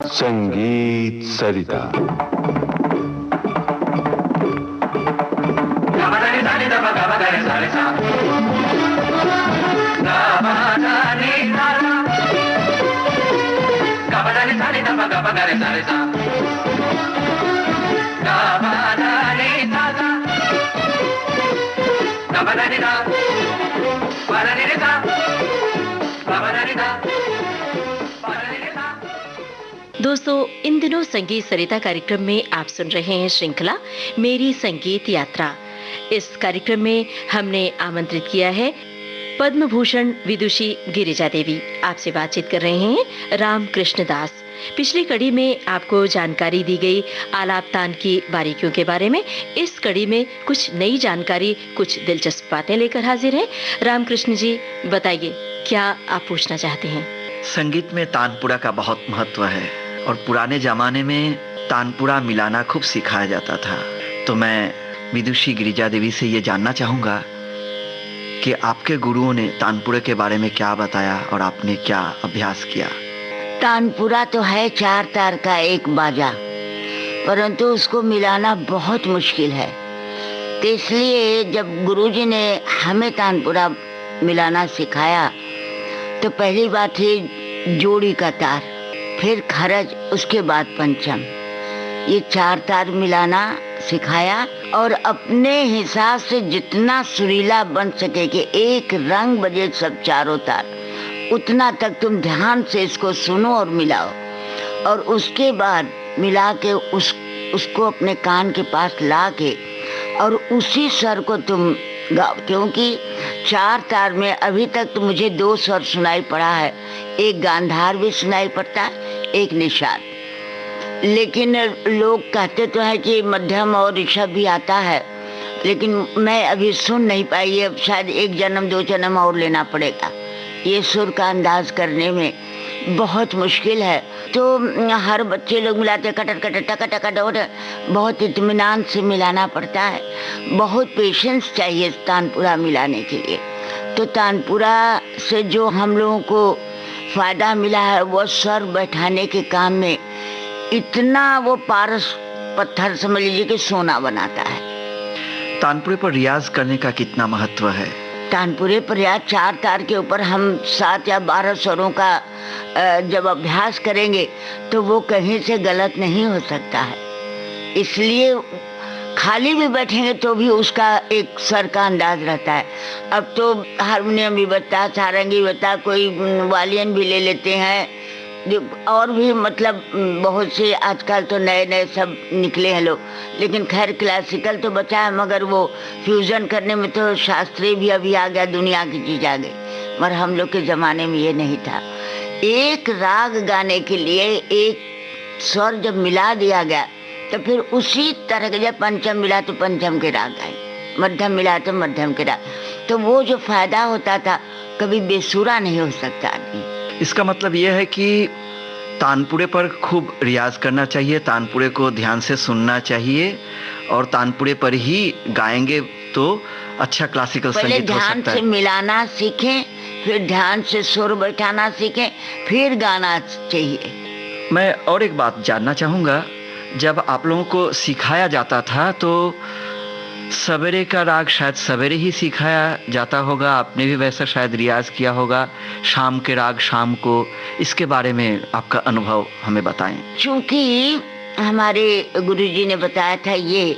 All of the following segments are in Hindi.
संगीत सरिता। दोस्तों, इन दिनों संगीत सरिता कार्यक्रम में आप सुन रहे हैं श्रृंखला मेरी संगीत यात्रा। इस कार्यक्रम में हमने आमंत्रित किया है पद्म भूषण विदुषी गिरिजा देवी। आपसे बातचीत कर रहे हैं रामकृष्ण दास। पिछली कड़ी में आपको जानकारी दी गई आलाप तान की बारीकियों के बारे में। इस कड़ी में कुछ नई जानकारी, कुछ दिलचस्प बातें लेकर हाजिर हैं। रामकृष्ण जी, बताइए, क्या आप पूछना चाहते हैं? संगीत में तानपुरा का बहुत महत्व है और पुराने जमाने में तानपुरा मिलाना खूब सिखाया जाता था। तो मैं विदुषी गिरिजा देवी से ये जानना चाहूँगा कि आपके गुरुओं ने तानपुरे के बारे में क्या बताया और आपने क्या अभ्यास किया। तानपुरा तो है 4 तार का एक बाजा, परंतु उसको मिलाना बहुत मुश्किल है। तो इसलिए जब गुरुजी ने हमें तानपुरा मिलाना सिखाया तो पहली बात है जोड़ी का तार, फिर खरज, उसके बाद पंचम। ये 4 तार मिलाना सिखाया और अपने हिसाब से जितना सुरीला बन सके कि एक रंग बजे सब चारों तार, उतना तक तुम ध्यान से इसको सुनो और मिलाओ। और उसके बाद मिला के उसको अपने कान के पास ला के और उसी स्वर को तुम गाओ। क्योंकि 4 तार में अभी तक तो मुझे 2 स्वर सुनाई पड़ा है, एक गांधार भी सुनाई पड़ता है, एक निषाद। लेकिन लोग कहते तो हैं कि मध्यम और ऋषभ भी आता है, लेकिन मैं अभी सुन नहीं पाई। अब शायद 1 जन्म 2 जन्म और लेना पड़ेगा। ये सुर का अंदाज करने में बहुत मुश्किल है। तो हर बच्चे लोग मिलाते कटर कटर टका टका डोर, बहुत इत्मीनान से मिलाना पड़ता है, बहुत पेशेंस चाहिए तानपुरा मिलाने के लिए। तो तानपुरा से जो हम लोगों को फ़ायदा मिला है वो स्वर बैठाने के काम में इतना वो पारस पत्थर समझ लीजिए कि सोना बनाता है। तानपुरे पर रियाज करने का कितना महत्व है? तानपुरे पर रियाज 4 तार के ऊपर हम 7 या 12 स्वरों का जब अभ्यास करेंगे तो वो कहीं से गलत नहीं हो सकता है। इसलिए खाली भी बैठेंगे तो भी उसका एक स्वर का अंदाज रहता है। अब तो हारमोनियम भी बजता, सारंगी बजता, कोई वालियन भी ले लेते हैं, और भी मतलब बहुत से आजकल तो नए नए सब निकले हैं लोग। लेकिन खैर क्लासिकल तो बचा है, मगर वो फ्यूजन करने में तो शास्त्रीय भी अभी आ गया, दुनिया की चीज आ गई। मगर हम लोग के ज़माने में ये नहीं था। एक राग गाने के लिए एक स्वर जब मिला दिया गया तो फिर उसी तरह के, जब पंचम मिला तो पंचम के राग गाए, मध्यम मिला तो मध्यम के राग। तो वो जो फायदा होता था, कभी बेसुरा नहीं हो सकता आदमी। इसका मतलब ये है कि तानपुरे पर खूब रियाज करना चाहिए, तानपुरे को ध्यान से सुनना चाहिए और तानपुरे पर ही गाएंगे तो अच्छा क्लासिकल संगीत हो सकता है। ध्यान से मिलाना सीखें, फिर ध्यान से सुर बैठाना सीखें, फिर गाना चाहिए। मैं और एक बात जानना चाहूँगा, जब आप लोगों को सिखाया जाता था तो सवेरे का राग शायद सवेरे ही सिखाया जाता होगा, आपने भी वैसा शायद रियाज किया होगा। शाम के राग शाम को, इसके बारे में आपका अनुभव हमें बताएं। चूँकि हमारे गुरुजी ने बताया था ये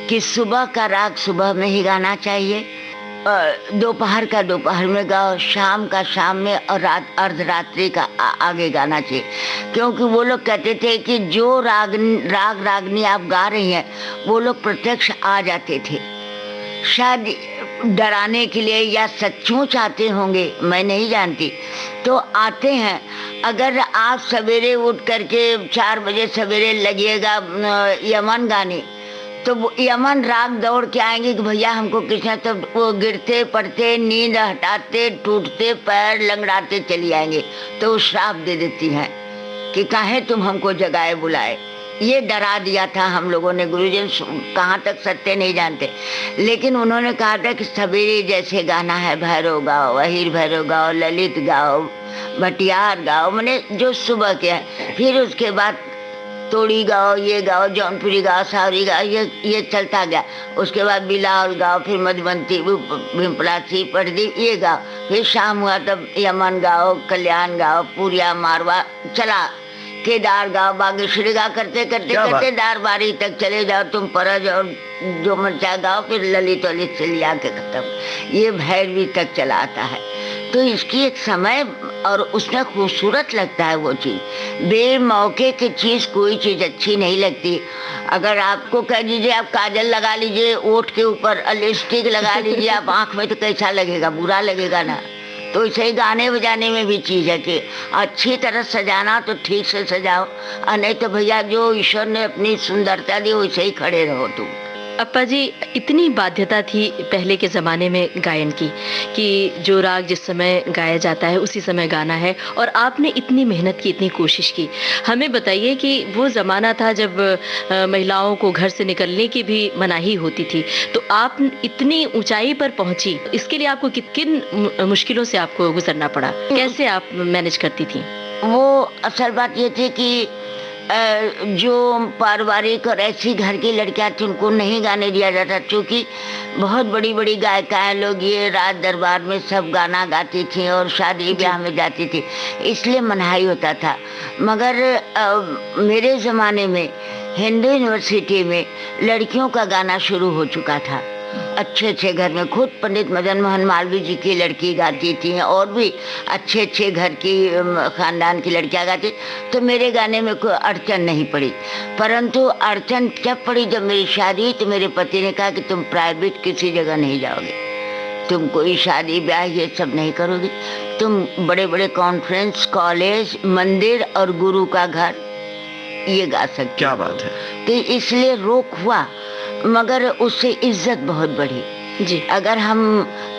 कि सुबह का राग सुबह में ही गाना चाहिए, दोपहर का दोपहर में गाओ, शाम का शाम में, और रात अर्धरात्रि का आगे गाना चाहिए। क्योंकि वो लोग कहते थे कि जो राग रागनी आप गा रही हैं वो लोग प्रत्यक्ष आ जाते थे, शायद डराने के लिए या सच्चों चाहते होंगे, मैं नहीं जानती, तो आते हैं। अगर आप सवेरे उठ करके 4 बजे सवेरे लगिएगा यमन गाने, तो वो यमन राग दौड़ के आएंगे कि भैया हमको कृष्ण, तो वो गिरते पड़ते, नींद हटाते, टूटते पैर लंगड़ाते चली आएंगे। तो वो श्राप दे देती हैं कि काहे तुम हमको जगाए बुलाए। ये डरा दिया था हम लोगों ने। गुरुजी कहाँ तक सत्य नहीं जानते, लेकिन उन्होंने कहा था कि सवेरे जैसे गाना है भैरव गाओ, अहिर भैरव गाओ, ललित गाओ, भटियार गाओ, मैंने जो सुबह के है। फिर उसके बाद तोड़ी गाओ, ये गाओ, जौनपुरी गाओ, सावरी गाओ, ये चलता गया। उसके बाद बिलावल गाओ, फिर मधुबंती, भीमपलासी, पटदीप, ये गाओ। फिर शाम हुआ तब यमन गाओ, कल्याण गाओ, पूरिया, मारवा चला, केदार गाओ, बागेश्वरी गाओ, करते करते करते दारबारी तक चले जाओ तुम, परज और जो मर्चा गाओ, फिर ललित वलित से लिया के खत्म। ये भैरवी तक चला आता है। तो इसकी एक समय और उसमें खूबसूरत लगता है वो चीज़। बे मौके की चीज़ कोई चीज़ अच्छी नहीं लगती। अगर आपको कह दीजिए आप काजल लगा लीजिए ओठ के ऊपर, लिपस्टिक लगा लीजिए आप आँख में, तो कैसा लगेगा? बुरा लगेगा ना। तो इसे ही गाने बजाने में भी चीज़ है कि अच्छी तरह सजाना तो ठीक से सजाओ, और नहीं तो भैया जो ईश्वर ने अपनी सुंदरता दी वैसे ही खड़े रहो तुम। अप्पा जी, इतनी बाध्यता थी पहले के ज़माने में गायन की कि जो राग जिस समय गाया जाता है उसी समय गाना है, और आपने इतनी मेहनत की, इतनी कोशिश की। हमें बताइए कि वो ज़माना था जब महिलाओं को घर से निकलने की भी मनाही होती थी, तो आप इतनी ऊंचाई पर पहुंची, इसके लिए आपको किन मुश्किलों से आपको गुजरना पड़ा? कैसे आप मैनेज करती थी? वो असल बात ये थी कि जो पारिवारिक और ऐसी घर की लड़कियां थी उनको नहीं गाने दिया जाता, क्योंकि बहुत बड़ी बड़ी गायिकाएं लोग ये राज दरबार में सब गाना गाती थी और शादी ब्याह में जाती थी, इसलिए मनाही होता था। मगर मेरे ज़माने में हिंदू यूनिवर्सिटी में लड़कियों का गाना शुरू हो चुका था। अच्छे अच्छे घर में खुद पंडित मदन मोहन मालवीय जी की लड़की गाती थी, और भी अच्छे अच्छे घर की खानदान की लड़कियां गाती। तो मेरे गाने में कोई अड़चन नहीं पड़ी। परंतु अड़चन जब पड़ी, जब मेरी शादी हुई, तो मेरे पति ने कहा कि तुम प्राइवेट किसी जगह नहीं जाओगे, तुम कोई शादी ब्याह ये सब नहीं करोगे, तुम बड़े बड़े कॉन्फ्रेंस, कॉलेज, मंदिर और गुरु का घर ये गा सकते। क्या बात है। तो इसलिए रोक हुआ, मगर उससे इज्जत बहुत बढ़ी जी। अगर हम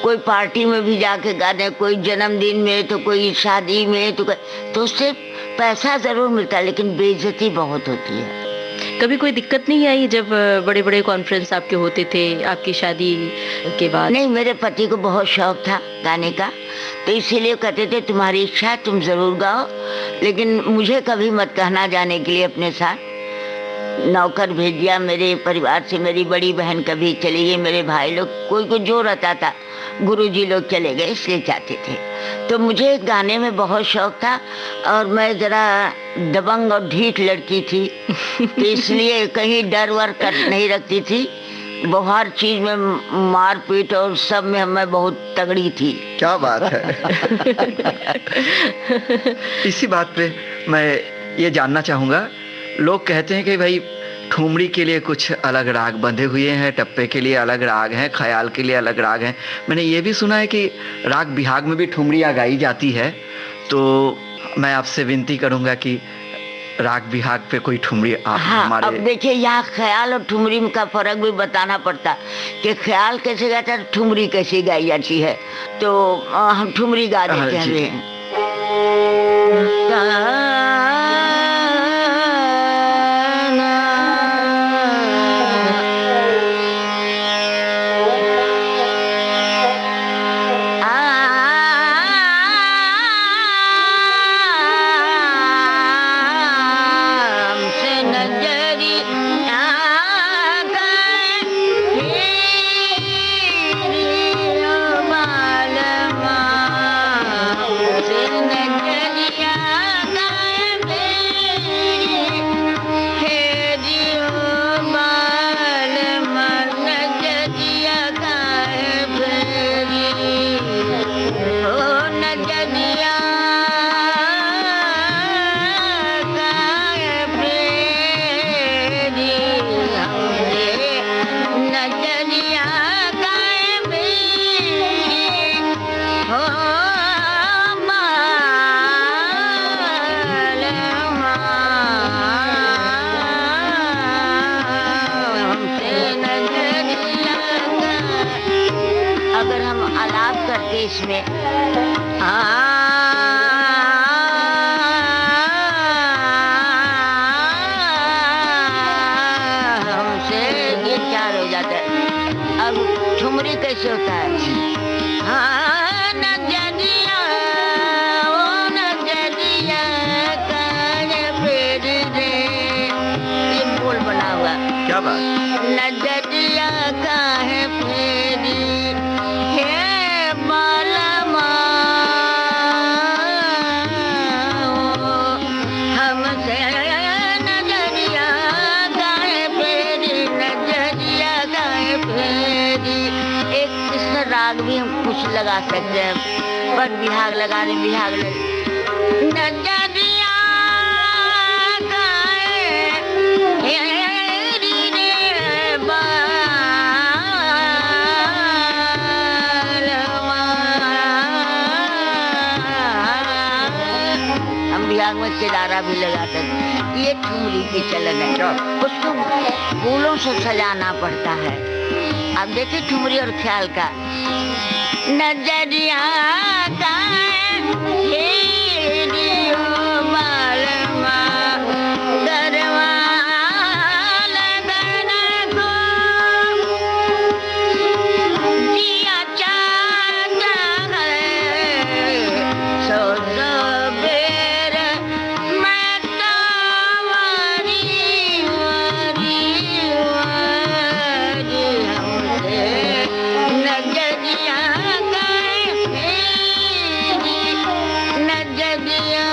कोई पार्टी में भी जाके गाने, कोई जन्मदिन में, तो कोई शादी में, तो उससे पैसा जरूर मिलता है, लेकिन बेइज्जती बहुत होती है। कभी कोई दिक्कत नहीं आई जब बड़े बड़े कॉन्फ्रेंस आपके होते थे आपकी शादी के बाद? नहीं, मेरे पति को बहुत शौक था गाने का, तो इसीलिए कहते थे तुम्हारी इच्छा है तुम जरूर गाओ, लेकिन मुझे कभी मत कहना जाने के लिए अपने साथ। नौकर भेज दिया मेरे परिवार से, मेरी बड़ी बहन कभी चली गई, मेरे भाई लोग, कोई को जो रहता था, गुरुजी लोग चले गए, इसलिए चाहते थे। तो मुझे गाने में बहुत शौक था, और मैं ज़रा दबंग और ढीठ लड़की थी, तो इसलिए कहीं डर वर कर नहीं रखती थी। हर चीज़ में मारपीट और सब में मैं बहुत तगड़ी थी। क्या बात है। इसी बात पे मैं ये जानना चाहूँगा, लोग कहते हैं कि भाई ठुमरी के लिए कुछ अलग राग बंधे हुए हैं, टप्पे के लिए अलग राग हैं, ख्याल के लिए अलग राग हैं। मैंने ये भी सुना है कि राग बिहाग में भी ठुमरियाँ गाई जाती है, तो मैं आपसे विनती करूँगा कि राग बिहाग पे कोई ठुमरी आप हमारे। अब देखिए, यहाँ ख्याल और ठुमरी का फर्क भी बताना पड़ता कि ख्याल कैसे गाता है, ठुमरी कैसे गाई जाती है। तो हम ठुमरी गा देते हैं। इसमें बात है। अब ठुमरी कैसे होता है? हाँ नजरिया ओ नजरिया काहे फेर रे, ये बोल बना हुआ। क्या बात? नजरिया काहे फेरी हे बालमा हमसे नजरिया काहे फेरी, नजरिया काहे फेरी। एक इसमें राग भी हम कुछ लगा सकते हैं, पर बिहाग लगा रहे, बिहाग लगा नजरिया काहे फेरी रे बालमा। हम बिहाग में सितारा भी लगा सकते। ये ठुमरी की चलन है, उसको फूलों से सजाना पड़ता है। अब देखिए ठुमरी और ख्याल का। नजरिया काहे फेरी ओ बालमा, गरवा लगन को जिया चाहता है, सो बेर मैं तो वारी वारी वारी हमसे नजरिया काहे फेरी, नजरिया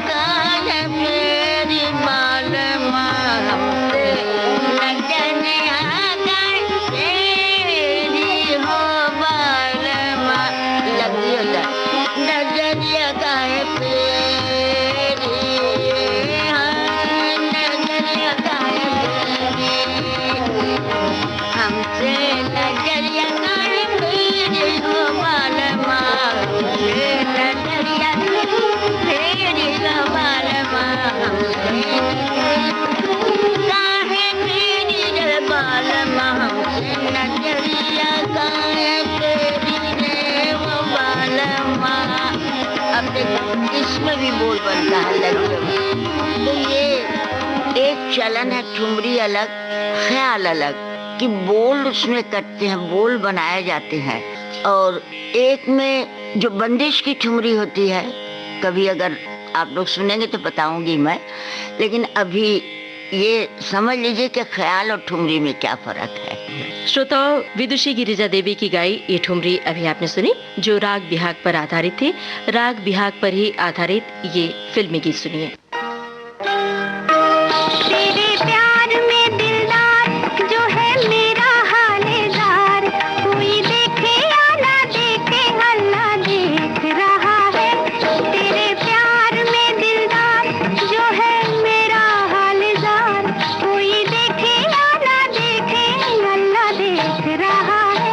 काहे फेरी बालमा हमसे, नजरिया काहे फेरी हो बालमा। लगी होता नजरिया काहे फेरी, हाँ नजरिया काहे फेरी हमसे, नजरिया काहे फेरी हो बालमा हमसे, नजरिया फेरी हो बालमा हमसे, काहे फेरी रे बालमा हमसे, नजरिया काहे फेरी रे हो बालमा। अब देखो इसमें भी बोल बनता है लगे। तो ये एक चलन है, ठुमरी अलग, ख्याल अलग, कि बोल उसमें कटते हैं, बोल बनाए जाते हैं। और एक में जो बंदिश की ठुमरी होती है, कभी अगर आप लोग सुनेंगे तो बताऊंगी मैं, लेकिन अभी ये समझ लीजिए कि ख्याल और ठुमरी में क्या फर्क है। श्रोताओं, विदुषी गिरिजा देवी की गाई ये ठुमरी अभी आपने सुनी, जो राग बिहाग पर आधारित थी। राग बिहाग पर ही आधारित ये फिल्मी गीत सुनिए। तेरे प्यार में दिलदार जो है मेरा हालेदार, कोई देखे या ना देखे अल्लाह देख रहा है। तेरे प्यार में दिलदार जो है मेरा हालेदार, कोई देखे या ना देखे अल्लाह देख रहा है।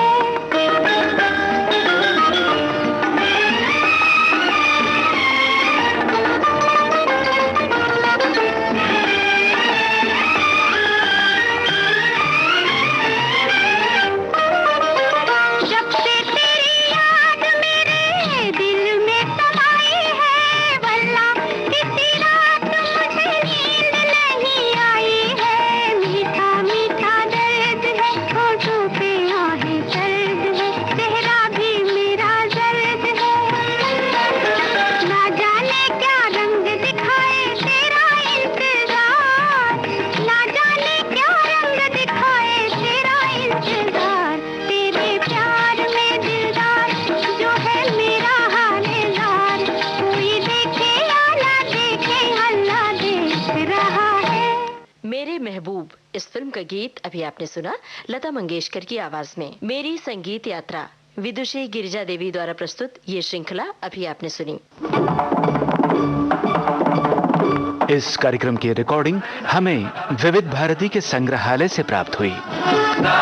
महबूब इस फिल्म का गीत अभी आपने सुना लता मंगेशकर की आवाज में। मेरी संगीत यात्रा विदुषी गिरिजा देवी द्वारा प्रस्तुत ये श्रृंखला अभी आपने सुनी। इस कार्यक्रम की रिकॉर्डिंग हमें विविध भारती के संग्रहालय से प्राप्त हुई। गा